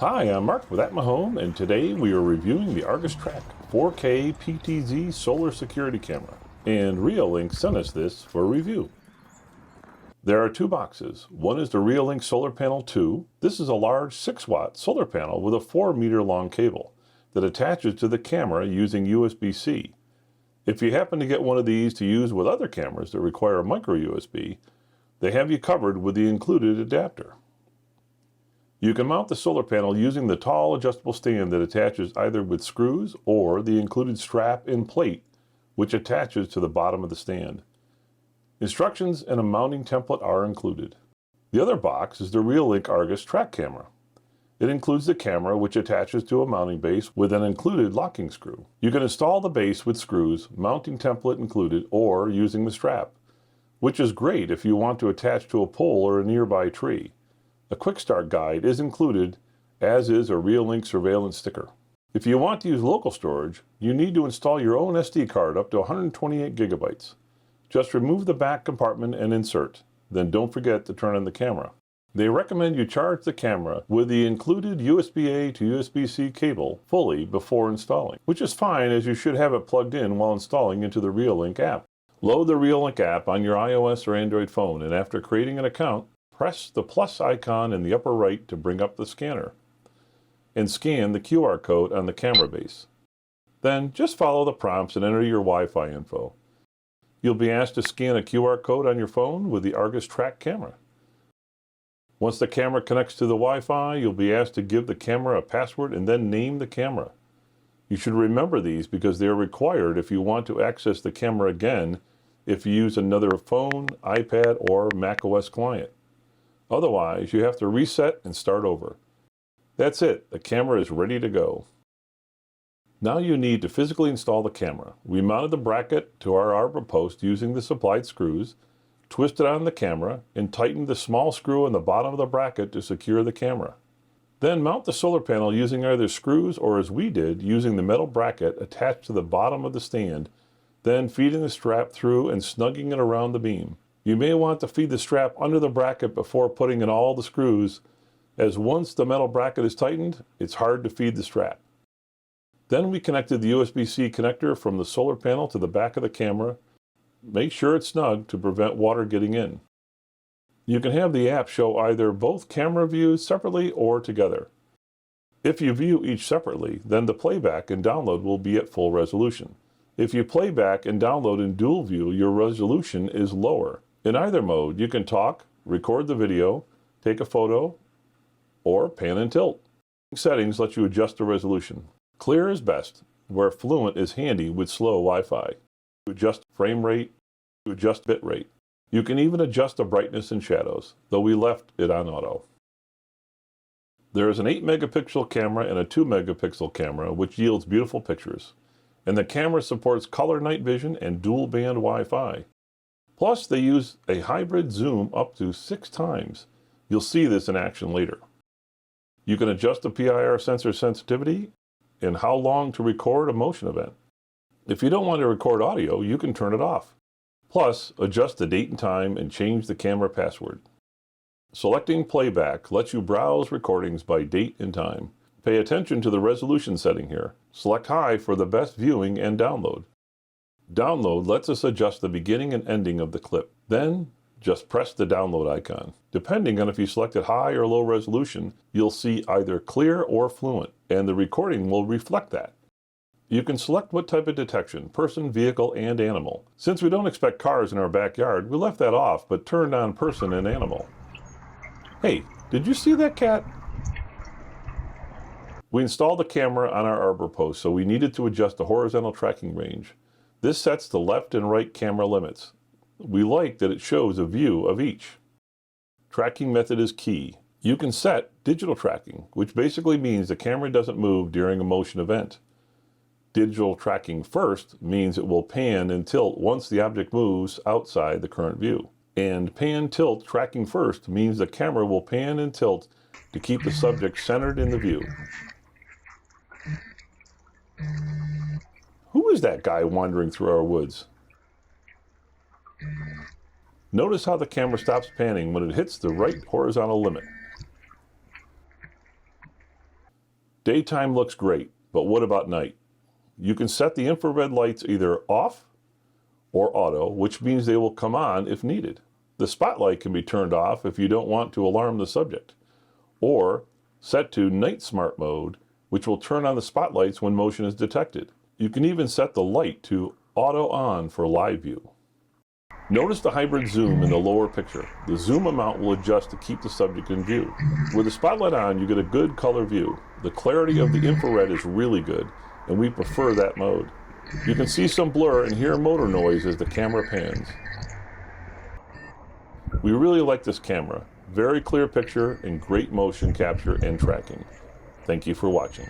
Hi, I'm Mark with At My Home, and today we are reviewing the Argus Track 4K PTZ solar security camera. And REOLINK sent us this for review. There are two boxes. One is the REOLINK Solar Panel 2. This is a large 6-watt solar panel with a 4-meter long cable that attaches to the camera using USB-C. If you happen to get one of these to use with other cameras that require a micro USB, they have you covered with the included adapter. You can mount the solar panel using the tall adjustable stand that attaches either with screws or the included strap and plate which attaches to the bottom of the stand. Instructions and a mounting template are included. The other box is the REOLINK Argus Track camera. It includes the camera which attaches to a mounting base with an included locking screw. You can install the base with screws, mounting template included, or using the strap, which is great if you want to attach to a pole or a nearby tree. A quick start guide is included, as is a REOLINK surveillance sticker. If you want to use local storage, you need to install your own SD card up to 128 gigabytes. Just remove the back compartment and insert. Then don't forget to turn on the camera. They recommend you charge the camera with the included USB-A to USB-C cable fully before installing, which is fine as you should have it plugged in while installing into the REOLINK app. Load the REOLINK app on your iOS or Android phone, and after creating an account, press the plus icon in the upper right to bring up the scanner and scan the QR code on the camera base. Then just follow the prompts and enter your Wi-Fi info. You'll be asked to scan a QR code on your phone with the Argus Track camera. Once the camera connects to the Wi-Fi, you'll be asked to give the camera a password and then name the camera. You should remember these because they are required if you want to access the camera again if you use another phone, iPad, or macOS client. Otherwise, you have to reset and start over. That's it, the camera is ready to go. Now you need to physically install the camera. We mounted the bracket to our arbor post using the supplied screws, twisted on the camera, and tightened the small screw on the bottom of the bracket to secure the camera. Then mount the solar panel using either screws or, as we did, using the metal bracket attached to the bottom of the stand, then feeding the strap through and snugging it around the beam. You may want to feed the strap under the bracket before putting in all the screws, as once the metal bracket is tightened, it's hard to feed the strap. Then we connected the USB-C connector from the solar panel to the back of the camera. Make sure it's snug to prevent water getting in. You can have the app show either both camera views separately or together. If you view each separately, then the playback and download will be at full resolution. If you play back and download in dual view, your resolution is lower. In either mode, you can talk, record the video, take a photo, or pan and tilt. Settings let you adjust the resolution. Clear is best, where fluent is handy with slow Wi-Fi. To adjust frame rate, to adjust bit rate. You can even adjust the brightness and shadows, though we left it on auto. There is an 8 megapixel camera and a 2 megapixel camera, which yields beautiful pictures. And the camera supports color night vision and dual band Wi-Fi. Plus, they use a hybrid zoom up to 6 times. You'll see this in action later. You can adjust the PIR sensor sensitivity and how long to record a motion event. If you don't want to record audio, you can turn it off. Plus, adjust the date and time and change the camera password. Selecting playback lets you browse recordings by date and time. Pay attention to the resolution setting here. Select high for the best viewing and download. Download lets us adjust the beginning and ending of the clip. Then, just press the download icon. Depending on if you selected high or low resolution, you'll see either clear or fluent, and the recording will reflect that. You can select what type of detection, person, vehicle, and animal. Since we don't expect cars in our backyard, we left that off, but turned on person and animal. Hey, did you see that cat? We installed the camera on our arbor post, so we needed to adjust the horizontal tracking range. This sets the left and right camera limits. We like that it shows a view of each. Tracking method is key. You can set digital tracking, which basically means the camera doesn't move during a motion event. Digital tracking first means it will pan and tilt once the object moves outside the current view. And pan-tilt tracking first means the camera will pan and tilt to keep the subject centered in the view. Who is that guy wandering through our woods? Notice how the camera stops panning when it hits the right horizontal limit. Daytime looks great, but what about night? You can set the infrared lights either off or auto, which means they will come on if needed. The spotlight can be turned off if you don't want to alarm the subject, or set to Night Smart mode, which will turn on the spotlights when motion is detected. You can even set the light to auto on for live view. Notice the hybrid zoom in the lower picture. The zoom amount will adjust to keep the subject in view. With the spotlight on, you get a good color view. The clarity of the infrared is really good, and we prefer that mode. You can see some blur and hear motor noise as the camera pans. We really like this camera. Very clear picture and great motion capture and tracking. Thank you for watching.